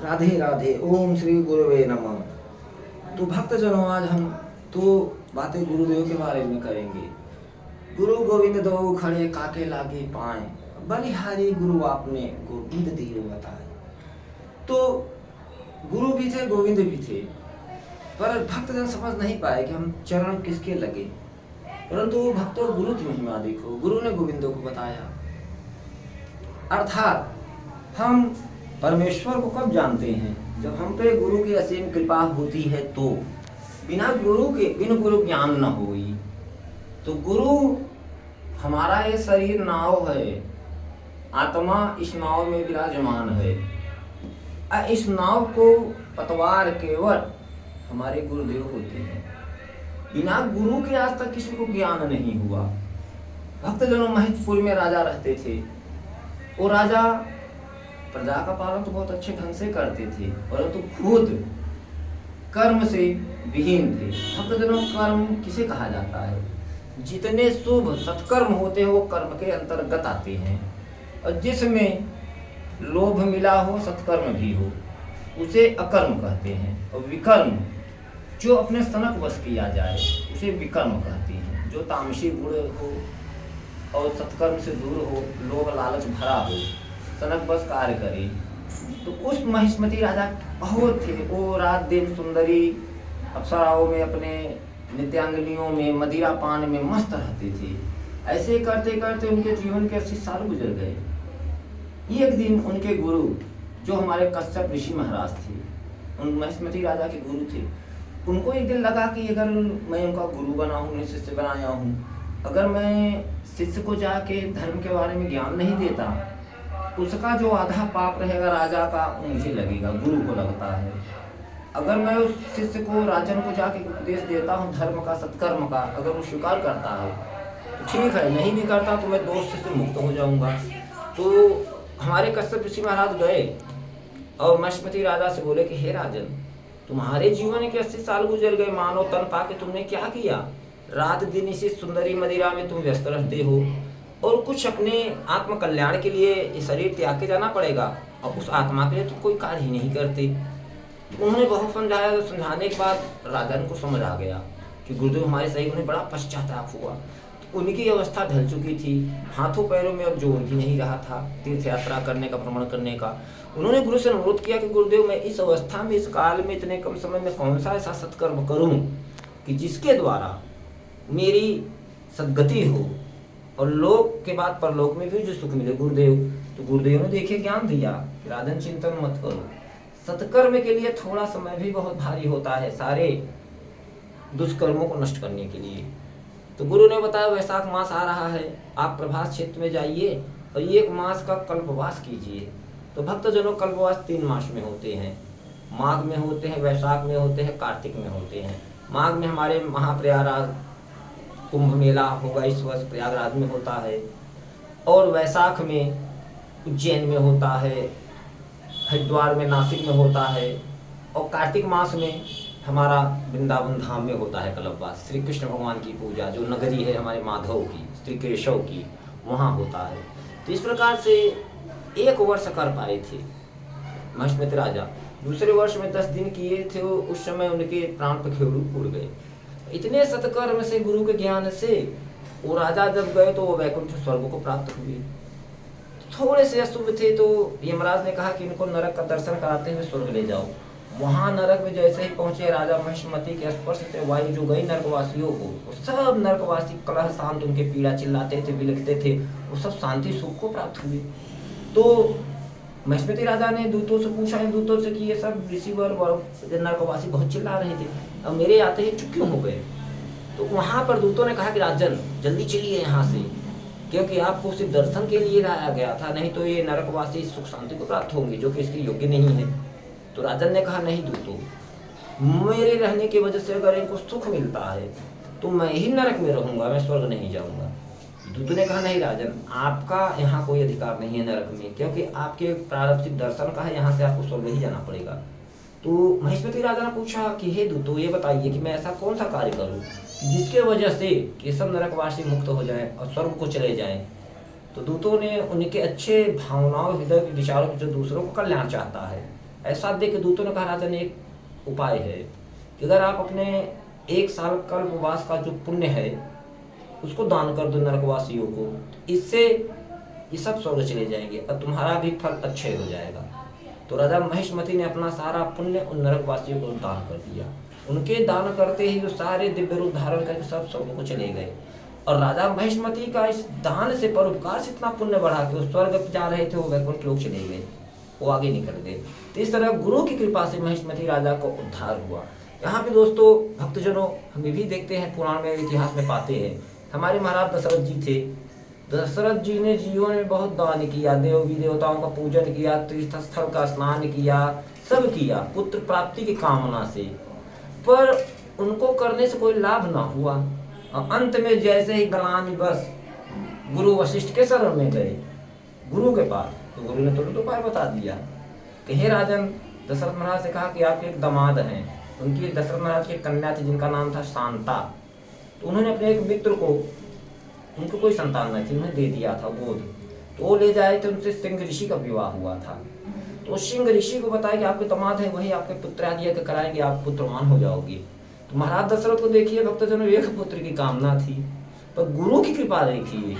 राधे राधे। ओम श्री गुरुवे नमः। तो भक्तजनों, आज हम तो बातें गुरुदेव के बारे में करेंगे। गुरु गोविंद दो खड़े काके लागे पाए, बलिहारी गुरु आपने गोविंद तीर बताए। तो गुरु भी थे, गोविंद भी थे, पर भक्तजन समझ नहीं पाए कि हम चरण किसके लगे। परंतु भक्तों, गुरु की महिमा देखो, गुरु ने गोविंदों को बताया। अर्थात हम परमेश्वर को कब जानते हैं? जब हम पे गुरु की असीम कृपा होती है। तो बिना गुरु ज्ञान न होई। तो गुरु हमारा ये शरीर नाव है, आत्मा इस नाव में विराजमान है। इस नाव को पतवार केवल हमारे गुरुदेव होते हैं। बिना गुरु के आज तक किसी को ज्ञान नहीं हुआ। भक्तजनों, महेशपुर में राजा रहते थे। वो राजा प्रजा का पालन तो बहुत अच्छे ढंग से करते थे, परंतु खुद कर्म से विहीन थे। भक्तजनों, कर्म किसे कहा जाता है? जितने शुभ सत्कर्म होते हैं वो कर्म के अंतर्गत आते हैं, और जिसमें लोभ मिला हो, सत्कर्म भी हो, उसे अकर्म कहते हैं। और विकर्म जो अपने सनक वश किया जाए उसे विकर्म कहते हैं। जो तामसी गुण हो और सत्कर्म से दूर हो, लोभ लालच भरा हो, सनक बस कार्य करे। तो उस महिष्मती राजा बहुत थे। वो रात दिन सुंदरी अप्सराओं में, अपने नित्यांगनियों में, मदिरा पान में मस्त रहते थे। ऐसे करते करते उनके जीवन के 80 साल गुजर गए। एक दिन उनके गुरु, जो हमारे कश्यप ऋषि महाराज थे, उन महिष्मती राजा के गुरु थे, उनको एक दिन लगा कि अगर मैं उनका गुरु बना हूँ, उन्हें शिष्य बनाया हूँ, अगर मैं शिष्य को जाके धर्म के बारे में ज्ञान नहीं देता, उसका जो आधा पाप रहेगा राजा का, मुझे लगेगा, गुरु को लगता है। अगर मैं उस शिष्य को, राजन को जाके उपदेश देता हूँ धर्म का, सत्कर्म का, अगर वो स्वीकार करता है तो ठीक है, नहीं भी करता तो मैं दोष से मुक्त हो जाऊंगा। तो हमारे कश्यप ऋषि महाराज गए और महिष्मती राजा से बोले कि हे राजन, तुम्हारे जीवन के 80 साल गुजर गए, मानो तन पाके तुमने क्या किया? रात दिन इसी सुंदरी मदिरा में तुम व्यस्त रहते हो, और कुछ अपने आत्म कल्याण के लिए ये शरीर त्याग के जाना पड़ेगा, और उस आत्मा के लिए तुम कोई कार्य ही नहीं करते। उन्होंने बहुत समझाया। तो समझाने के बाद राजन को समझ आ गया कि गुरुदेव हमारे सही, उन्हें बड़ा पश्चाताप हुआ। तो उनकी अवस्था ढल चुकी थी, हाथों पैरों में अब जोर भी नहीं रहा था तीर्थ यात्रा करने का, भ्रमण करने का। उन्होंने गुरु से अनुरोध किया कि गुरुदेव, मैं इस अवस्था में, इस काल में, इतने कम समय में कौन सा ऐसा सत्कर्म करूं कि जिसके द्वारा मेरी सद्गति हो और लोक के बाद परलोक में भी जो सुख मिले। गुरुदेव, तो गुरुदेव ने देखिए ज्ञान दिया कि राजन चिंतन मत करो, सत्कर्म के लिए थोड़ा समय भी बहुत भारी होता है, सारे दुष्कर्मों को नष्ट करने के लिए। तो गुरु ने बताया, वैशाख मास आ रहा है, आप प्रभास क्षेत्र में जाइए और 1 मास का कल्पवास कीजिए। तो भक्तजनों, कल्पवास 3 मास में होते हैं। माघ में होते हैं, वैशाख में होते हैं, कार्तिक में होते हैं। माघ में हमारे महाप्रयागराज कुंभ मेला होगा, इस वर्ष प्रयागराज में होता है, और वैशाख में उज्जैन में होता है, हरिद्वार में, नासिक में होता है, और कार्तिक मास में हमारा वृंदावन धाम में होता है कल्पवास। श्री कृष्ण भगवान की पूजा, जो नगरी है हमारे माधव की, श्री केशव की, वहाँ होता है। तो इस प्रकार से 1 वर्ष कर पाए थे महिष्मती राजा। दूसरे वर्ष में 10 दिन किए थे, उस समय उनके प्राण पखेरु उड़ गए। इतने सत्कर्म से, गुरु के ज्ञान से वो राजा जब गए तो वो वैकुंठ स्वर्ग को प्राप्त हुए। थोड़े से अशुभ थे तो यमराज ने कहा कि इनको नरक का दर्शन कराते हुए स्वर्ग ले जाओ। वहां नरक में जैसे ही पहुंचे, राजा महिष्मती के स्पर्श से वायु जो गई नरकवासियों को, वो सब नरकवासी कलह शांत, उनके पीड़ा चिल्लाते थे, बिलखते थे, वो सब शांति सुख को प्राप्त हुए। तो महिष्मती राजा ने दूतों से पूछा, इन दूतों से कि ये सब ऋषिवर नरकवासी बहुत चिल्ला रहे थे, अब मेरे आते ही चुप क्यों हो गए? तो वहां पर दूतों ने कहा कि राजन, जल्दी चलिए यहाँ से, क्योंकि आपको सिर्फ दर्शन के लिए लाया गया था, नहीं तो ये नरकवासी सुख शांति को प्राप्त होंगे, जो कि इसके योग्य नहीं है। तो राजन ने कहा, नहीं दूतों, मेरे रहने की वजह से अगर इनको सुख मिलता है तो मैं ही नरक में रहूंगा, मैं स्वर्ग नहीं जाऊंगा। दूतों ने कहा, नहीं राजन, आपका यहाँ कोई अधिकार नहीं है नरक में, क्योंकि आपके प्रारब्धिक दर्शन का है, यहाँ से आपको स्वर्ग ही जाना पड़ेगा। तो महिष्मती राजा ने पूछा कि हे दूतों, ये बताइए कि मैं ऐसा कौन सा कार्य करूँ जिसके वजह से ये सब नरकवासी मुक्त हो जाएं और स्वर्ग को चले जाएं। तो दूतों ने उनके अच्छे भावनाओं, हृदय के विचारों, जो दूसरों को कल्याण चाहता है, ऐसा देख के दूतों ने कहा, राजन एक उपाय है कि अगर आप अपने 1 साल कल्पवास का जो पुण्य है उसको दान कर दो नरकवासियों को, इससे ये सब स्वर्ग चले जाएंगे और तुम्हारा भी फल अच्छे हो जाएगा। तो राजा महिष्मति ने अपना सारा पुण्य उन नरकवासियों को दान कर दिया। उनके दान करते ही वो सारे दिव्य रूप धारण करके सब स्वर्ग को चले गए। और राजा महिष्मति का इस दान से, परोपकार से इतना पुण्य बढ़ा कि वो स्वर्ग जा रहे थे वो वैकुंठ लोक चले गए, वो आगे निकल गए। तो इस तरह गुरु की कृपा से महिष्मति राजा को उद्धार हुआ। यहाँ पे दोस्तों भक्तजनों, हम ये भी देखते हैं पुराण में, इतिहास में पाते हैं, हमारे महाराज दशरथ जी थे। दशरथ जी ने जीवन में बहुत दान किया, देवी देवताओं का पूजन किया, तीर्थ स्थल का स्नान किया, सब किया पुत्र प्राप्ति की कामना से, पर उनको करने से कोई लाभ ना हुआ। और अंत में जैसे ही गलानी बस गुरु वशिष्ठ के शरण में गए, गुरु के पास, तो गुरु ने तुरंत उपाय बता दिया कि हे राजन, दशरथ महाराज से कहा कि आपके एक दामाद हैं, उनकी दशरथ महाराज की कन्या थी जिनका नाम था शांता। तो उन्होंने अपने एक मित्र को, उनको कोई संतान नहीं थी, उन्हें दे दिया था गोद। तो वो ले जाए थे, उनसे सिंह ऋषि का विवाह हुआ था। तो सिंह ऋषि को बताया कि आपके दामाद है, वही आपके पुत्र आदि कराएंगे, आप पुत्रवान हो जाओगे। तो महाराज दशरथ को देखिए भक्तजनों, एक पुत्र की कामना थी, पर गुरु की कृपा देखिए,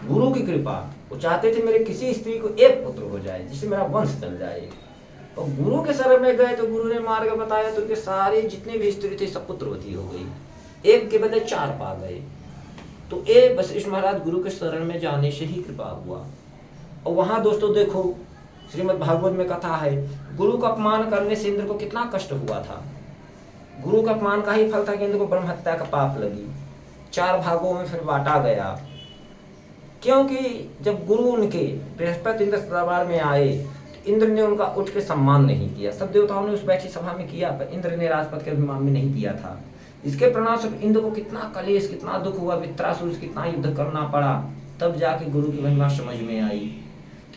गुरु की कृपा। वो चाहते थे मेरे किसी स्त्री को एक पुत्र हो जाए जिससे मेरा वंश चल जाए। और गुरु के शरण में गए तो गुरु ने मार्ग बताया, तो उनके सारे जितने भी स्त्री थे सब पुत्रवती हो गई, एक के बदले 4 पा गए। तो ये वशिष्ठ महाराज गुरु के शरण में जाने से ही कृपा हुआ। और वहां दोस्तों देखो, श्रीमद् भागवत में कथा है, गुरु का अपमान करने से इंद्र को कितना कष्ट हुआ था। गुरु का अपमान का ही फल था कि इंद्र को ब्रह्म हत्या का पाप लगी। 4 भागों में फिर बांटा गया, क्योंकि जब गुरु उनके बृहस्पति इंद्र दरबार में आए, इंद्र ने उनका उठ के सम्मान नहीं किया। सब देवताओं ने उस बैठी सभा में किया, पर इंद्र ने राजपद के अभिमान में नहीं किया था। इसके परिणामस्वरूप इंद्र को कितना कलेश, कितना दुख हुआ, वृत्रासुर से कितना युद्ध करना पड़ा, तब जाके गुरु की महिमा समझ में आई।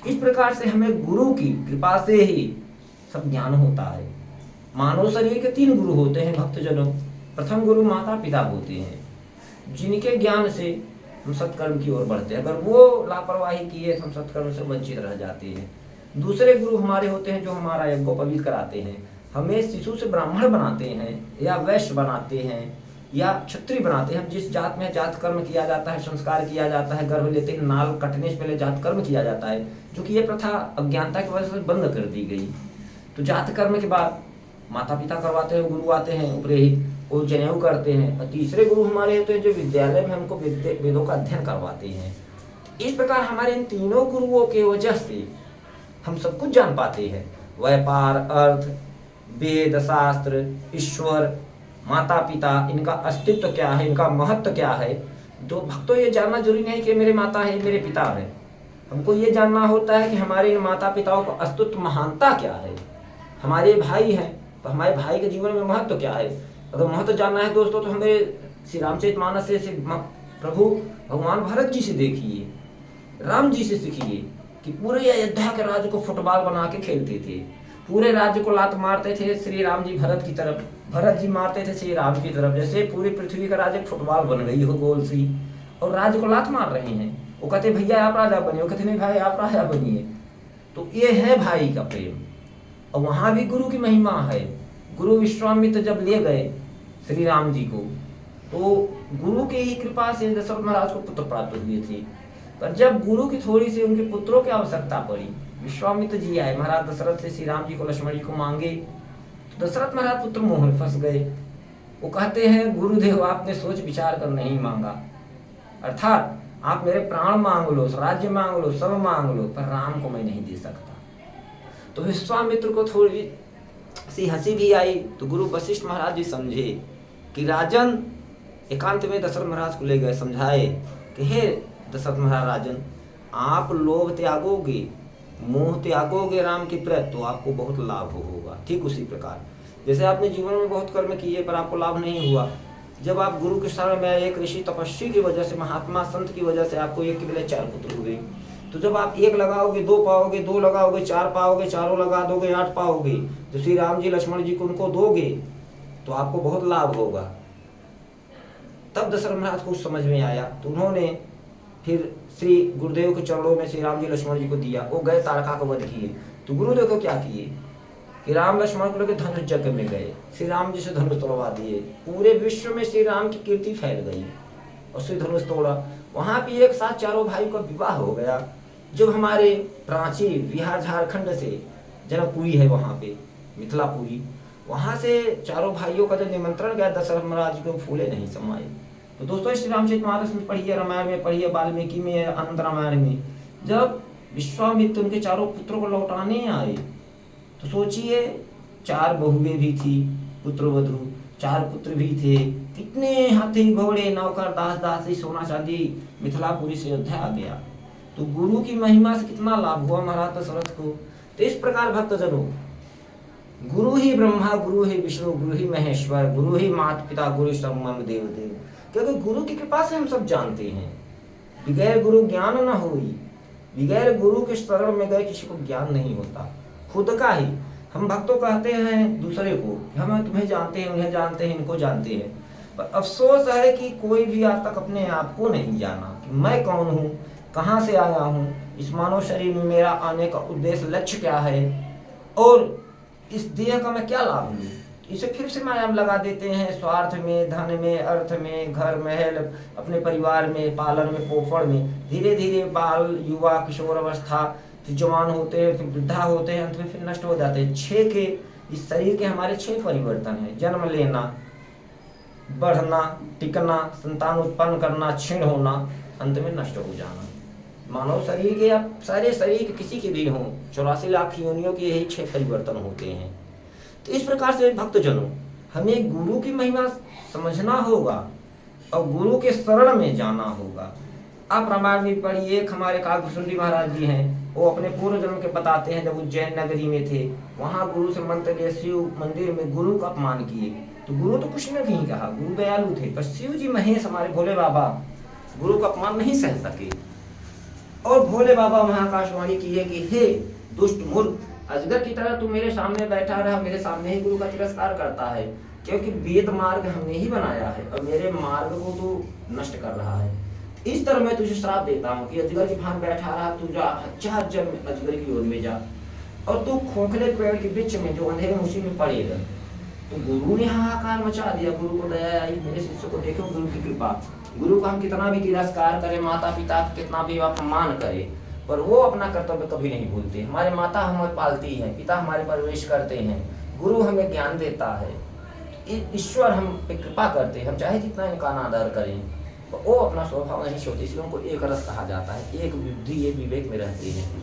इस प्रकार से हमें गुरु की कृपा से ही सब ज्ञान होता है। मानव शरीर के 3 गुरु होते हैं भक्तजनों। प्रथम गुरु माता पिता होते हैं, जिनके ज्ञान से हम सत्कर्म की ओर बढ़ते हैं। अगर वो लापरवाही किए तो हम सत्कर्म से वंचित रह जाते हैं। दूसरे गुरु हमारे होते हैं जो हमारा यज्ञोपवीत कराते हैं, हमें शिशु से ब्राह्मण बनाते हैं, या वैश्य बनाते हैं, या क्षत्रिय बनाते हैं। जिस जात में जात कर्म किया जाता है, संस्कार किया जाता है, गर्भ लेते ही नाल कटने से पहले जात कर्म किया जाता है, क्योंकि ये प्रथा अज्ञानता की वजह से बंद कर दी गई। तो जात कर्म के बाद माता पिता करवाते हैं, गुरु आते हैं उपरेहित, वो जनेऊ करते हैं। और तीसरे गुरु हमारे होते हैं जो विद्यालय में हमको वेदों का अध्ययन करवाते हैं। इस प्रकार हमारे इन तीनों गुरुओं के वजह से हम सब कुछ जान पाते हैं। व्यापार, अर्थ, वेद शास्त्र, ईश्वर, माता पिता, इनका अस्तित्व क्या है, इनका महत्व क्या है। तो भक्तों ये जानना जरूरी नहीं कि मेरे माता है, मेरे पिता है। हमको ये जानना होता है कि हमारे इन माता पिताओं का अस्तित्व महानता क्या है। हमारे भाई हैं तो हमारे भाई के जीवन में महत्व क्या है। अगर महत्व जानना है दोस्तों तो हमें श्री रामचरितमानस से प्रभु भगवान भरत जी से देखिए, राम जी से सीखिए कि पूरे अयोध्या के राज्य को फुटबॉल बना के खेलते थे। पूरे राज्य को लात मारते थे श्री राम जी भरत की तरफ, भरत जी मारते थे श्री राम की तरफ। जैसे पूरी पृथ्वी का राज्य फुटबॉल बन गई हो गोल सी, और राज्य को लात मार रहे हैं। वो कहते भैया आप राजा बनिए, वो कहते नहीं भाई आप राजा बनिए। तो ये है भाई का प्रेम। और वहां भी गुरु की महिमा है। गुरु विश्वामित्र जब ले गए श्री राम जी को, तो गुरु के ही कृपा से दशरथ महाराज को पुत्र प्राप्त हुए थे। पर जब गुरु की थोड़ी सी उनके पुत्रों की आवश्यकता पड़ी, विश्वामित्र जी आए महाराज दशरथ से श्री राम जी को, लक्ष्मण जी को मांगे, तो दशरथ महाराज पुत्र मोह में फंस गए। वो कहते हैं गुरुदेव आपने सोच विचार कर नहीं मांगा, अर्थात आप मेरे प्राण मांग लो, राज्य मांग लो, सब मांग लो, पर राम को मैं नहीं दे सकता। तो विश्वामित्र को थोड़ी सी हंसी भी आई। तो गुरु वशिष्ठ महाराज जी समझे कि राजन, एकांत में दशरथ महाराज को ले गए, समझाए कि हे दशरथ महाराज राजन, आप लोभ त्यागोगे, मोह त्यागोगे राम के प्रति तो आपको बहुत लाभ होगा। ठीक उसी प्रकार जैसे आपने जीवन में बहुत कर्म किए पर आपको लाभ नहीं हुआ, जब आप गुरु के शरण में एक ऋषि तपस्वी की वजह से, महात्मा संत की वजह से आपको एक के बजाय 4 पुत्र हुए। तो जब आप 1 लगाओगे 2 पाओगे, 2 लगाओगे 4 पाओगे, चारों लगा दोगे 8 पाओगे। तो श्री राम जी लक्ष्मण जी को उनको दोगे तो आपको बहुत लाभ होगा। तब दशरथ महाराज को समझ में आया, तो उन्होंने फिर श्री गुरुदेव के चरणों में श्री राम जी लक्ष्मण जी को दिया। वो गए ताड़का को वध किए। तो गुरु देखो क्या किए कि राम लक्ष्मण को लेकर धनुष यज्ञ में गए, श्री राम जी से धनुष तोड़वा दिए, पूरे विश्व में श्री राम की कीर्ति फैल गई और श्री धनुष तोड़ा। वहां भी एक साथ चारों भाई का विवाह हो गया। जब हमारे प्राची बिहार झारखंड से जनकपुरी है, वहां पे मिथिलापुरी, वहां से चारों भाइयों का जब निमंत्रण गया दशरथ महाराज को, फूले नहीं समाये। तो दोस्तों श्री रामचरितमानस में पढ़िए, रामायण में पढ़िए, वाल्मीकि में, अनंत रामायण में, जब विश्वामित्र उनके चारों पुत्रों को लौटाने आए तो सोचिए 4 बहुएं भी थी, पुत्र वधु, 4 पुत्र भी थे, कितने हाथी घोड़े नौकर दास दासी सोना चांदी मिथिलापुरी से अयोध्या आ गया। तो गुरु की महिमा से कितना लाभ हुआ महाराज दशरथ को। तो इस प्रकार भक्तजनों, गुरु ही ब्रह्मा, गुरु ही विष्णु, गुरु ही महेश्वर, गुरु ही माता पिता, गुरु सब मम देव देव। क्योंकि गुरु की कृपा से हम सब जानते हैं, बगैर गुरु ज्ञान न होई, बगैर गुरु के शरण में गए किसी को ज्ञान नहीं होता। खुद का ही हम भक्तों कहते हैं दूसरे को, हम तुम्हें जानते हैं, उन्हें जानते हैं, इनको जानते हैं, पर अफसोस है कि कोई भी आज तक अपने आप को नहीं जाना कि मैं कौन हूँ, कहाँ से आया हूँ, इस मानव शरीर में मेरा आने का उद्देश्य, लक्ष्य क्या है, और इस देह का मैं क्या लाभ लूँ। इसे फिर से माया में लगा देते हैं, स्वार्थ में, धन में, अर्थ में, घर महल, अपने परिवार में, पालन में, पोषण में। धीरे धीरे बाल, युवा, किशोर अवस्था, फिर जवान होते हैं, फिर वृद्धा होते हैं, अंत में फिर नष्ट हो जाते हैं। 6 के इस शरीर के हमारे 6 परिवर्तन हैं: जन्म लेना, बढ़ना, टिकना, संतान उत्पन्न करना, क्षीण होना, अंत में नष्ट हो जाना। मानव शरीर के या सारे शरीर के किसी के भी हों, 84 लाख योनियों के यही 6 परिवर्तन होते हैं। तो इस प्रकार से भक्तजनों, हमें गुरु की महिमा समझना होगा और गुरु के शरण में जाना होगा। आप रामायण में पढ़िए, एक हमारे काकभूषुंडी महाराज जी हैं, वो अपने पूर्व जन्म के बताते हैं, जब उज्जैन नगरी में थे, वहां गुरु से मंत्र लिए, शिव मंदिर में गुरु का अपमान किए। तो गुरु तो कुछ ने नहीं कहा, गुरु दयालु थे, पर शिव जी महेश हमारे भोले बाबा गुरु का अपमान नहीं सह सके। और भोले बाबा वहां आकाशवाणी की है कि हे दुष्ट मूर्ख, अजगर की तरह तू मेरे सामने बैठा रहा, मेरे सामने ही गुरु का तिरस्कार करता है, क्योंकि वेद मार्ग हमने ही बनाया है और मेरे मार्ग को तू नष्ट कर रहा है। इस तरह मैं तुझे श्राप देता हूँ कि अजगर की भांति बैठा रहा, तू जा 1000 जन्म अजगर की ओर में जा, और तू खोखले पेड़ के बीच में जो अंधेरे उसी में पड़ेगा। तो गुरु ने हाहाकार मचा दिया। गुरु को दया आई, मेरे शिष्य को देखो गुरु की कृपा। गुरु का हम कितना भी तिरस्कार करें, माता पिता कितना भी अपमान करें, पर वो अपना कर्तव्य कभी नहीं भूलते। हमारे माता हमें पालती है, पिता हमारे परवरिश करते हैं, गुरु हमें ज्ञान देता है, ईश्वर हम पे कृपा करते हैं। हम चाहे जितना इनका अनादर करें, तो वो अपना स्वभाव नहीं छोड़ते, इसलिए उनको एक रस कहा जाता है, एक बुद्धि, एक विवेक में रहते हैं।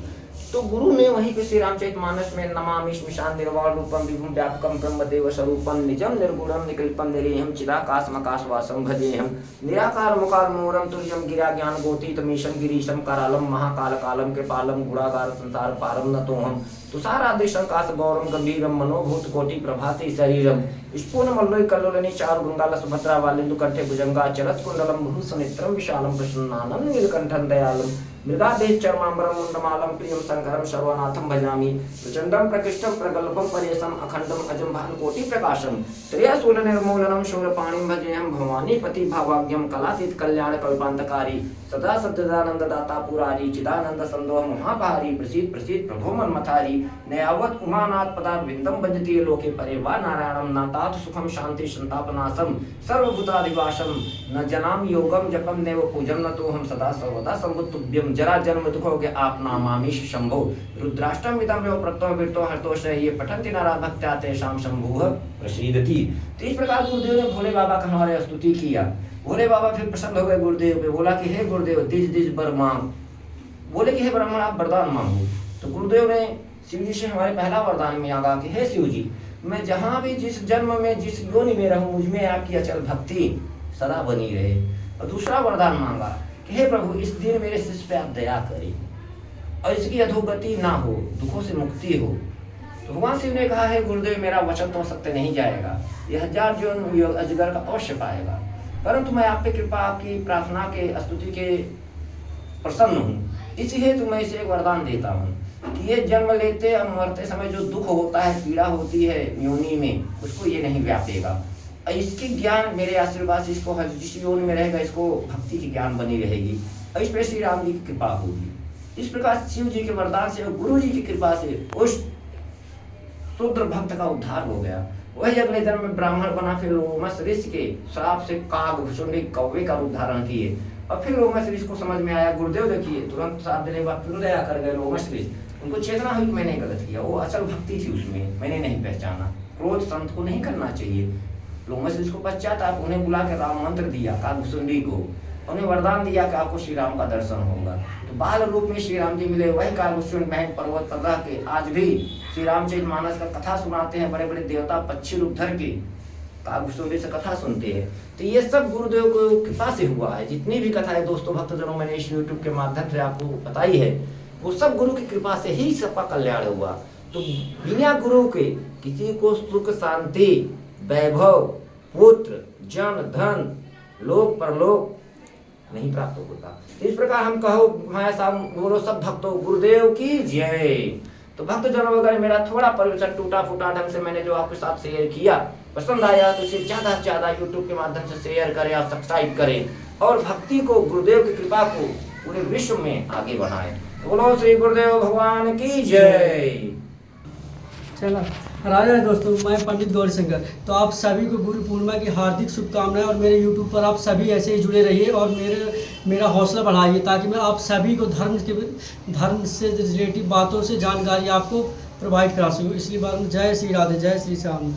तो गुरु ने वहीं पे श्री रामचरितमानस में नमामि स्मशान निर्वाण रूपम विभुम व्यापकम ब्रह्मदेव स्वरूपम निजम निर्गुणम निकल्पम निरीहम चिदाकाशमकाशवासम भजेहम निराकार मुकाल मोरम तुल्यम गिरा ज्ञान गोतीतमीशम गिरीशम करालम महाकाल कालम कृपालम गुणागार संसार पारम नतोहम तुषारादृशंकाश गौरम गंभीरम मनोभूत कोटि प्रभाति शरीरम स्पूर्ण मल्लोय कल्लोलनि चारु गंगाल सुभद्रा वालिंदु कंठे भुजंगा चरत कुंडलम भूषणित्रम विशालम प्रसन्नानम नीलकंठम दयालम मृगादेह चर्मांबरम मुंडमालम प्रियम शंकरम सर्वनाथम भजामि प्रचंडम प्रकृष्टम प्रगल्भम परेशम अखंडम अजम भानुकोटि प्रकाशम त्रयशूल निर्मूलनम शूरपाणिम भजेहम भवानी पति भावाग्यम कलातीत कल्याण कल्पांतकारी सदा सद्दानंद दाता पुरारी चिदानंद संदोह महाभारी प्रसीद प्रसीद प्रभो मन्मथारी नयावत उमानाथ पदार विंदम भजती लोके परे वा नारायणम नातात सुखम शांति संतापनाशम सर्वभूतादिवासम न जनाम योगम जपम देव पूजम न तो हम सदा सर्वदा संबुद्धुभ्यम जरा जन्म दुखो के आप नामामीश शंभो रुद्राष्टम विदम एव प्रत्यम वीरतो हरतोष ये पठन्ति नारा भक्त्या तेषां शंभुः प्रसीदति। तो इस प्रकार गुरुदेव ने भोले बाबा का हमारे स्तुति किया। भोले बाबा फिर प्रसन्न हो गए गुरुदेव पे, बोला कि हे गुरुदेव दिस वर मांग। बोले कि हे ब्राह्मण आप वरदान मांगो। तो गुरुदेव ने शिव जी से हमारे पहला वरदान मांगा कि हे शिव जी, मैं जहाँ भी जिस जन्म में जिस योनि में रहूं, मुझमें आपकी अचल भक्ति सदा बनी रहे। और दूसरा वरदान मांगा कि हे प्रभु इस दिन मेरे शिष्य पे आप दया करें और इसकी अधोगति ना हो, दुखों से मुक्ति हो। तो भगवान शिव ने कहा है गुरुदेव मेरा वचन तो सत्य नहीं जाएगा, ये 1000 जन्म अजगर का अवश्य पाएगा, परंतु मैं आप पे कृपा आपकी प्रार्थना के स्तुति के प्रसन्न हूँ, इसलिए तो मैं इसे एक वरदान देता हूँ कि ये जन्म लेते और मरते समय जो दुख होता है, पीड़ा होती है योनि में, उसको ये नहीं व्यापेगा। इसकी ज्ञान मेरे आशीर्वाद से इसको जिस योनि में रहेगा इसको भक्ति की ज्ञान बनी रहेगी और इस पर श्री राम जी की कृपा होगी। इस प्रकार शिव जी के वरदान से और गुरु जी की कृपा से उस शूद्र भक्त का उद्धार हो गया। वही अगले जन्म में ब्राह्मण बना, फिर लोमस ऋषि के श्राप से काग भुसुंडी कौवे का रूप धारण किए। और फिर लोमस ऋषि को समझ में आया, गुरुदेव देखिए तुरंत साथ देने के बाद फिर दया कर गए लोमस ऋषि। उनको चेतना हुई मैंने गलत किया, वो असल भक्ति थी उसमें, मैंने नहीं पहचाना। क्रोध संत को नहीं करना चाहिए। लोमस ऋषि को पश्चाताप, उन्हें बुला के राम मंत्र दिया कागभुसुंडी को, उन्हें वरदान दिया कि आपको श्री राम का दर्शन होगा। तो बाल रूप में श्री राम जी मिले। वही कागभुसुंड महल पर्वत पर रह के आज भी श्री रामचरितमानस का कथा सुनाते हैं। बड़े बड़े देवता पक्षी रूप धर के कागभुसुंडी से कथा सुनते हैं। तो ये सब गुरुदेव को कृपा से हुआ है। जितनी भी कथाएं दोस्तों भक्तजनों मैंने इस यूट्यूब के माध्यम से आपको बताई है, वो सब गुरु की कृपा से ही सबका कल्याण हुआ। तो बिना गुरु के किसी को सुख शांति वैभव पुत्र जन धन लोक परलोक नहीं प्राप्त होता। इस प्रकार हम कहो मैं सब बोलो सब भक्तों गुरुदेव की जय। तो भक्तजनों वगैरह मेरा थोड़ा परिवर्तन टूटा फूटा ढंग से मैंने जो आपके साथ शेयर किया, पसंद आया तो इसे ज्यादा से ज्यादा यूट्यूब के माध्यम से शेयर करें और सब्सक्राइब करें और भक्ति को गुरुदेव की कृपा को पूरे विश्व में आगे बढ़ाएं। बोलो श्री गुरुदेव भगवान की जय। चला राजा दोस्तों, मैं पंडित गौरी शंकर। तो आप सभी को गुरु पूर्णिमा की हार्दिक शुभकामनाएं और मेरे यूट्यूब पर आप सभी ऐसे ही जुड़े रहिए और मेरा हौसला बढ़ाइए ताकि मैं आप सभी को धर्म से रिलेटिव बातों से जानकारी आपको प्रोवाइड करा सकूँ। इसलिए बात जय श्री राधे, जय श्री श्याम।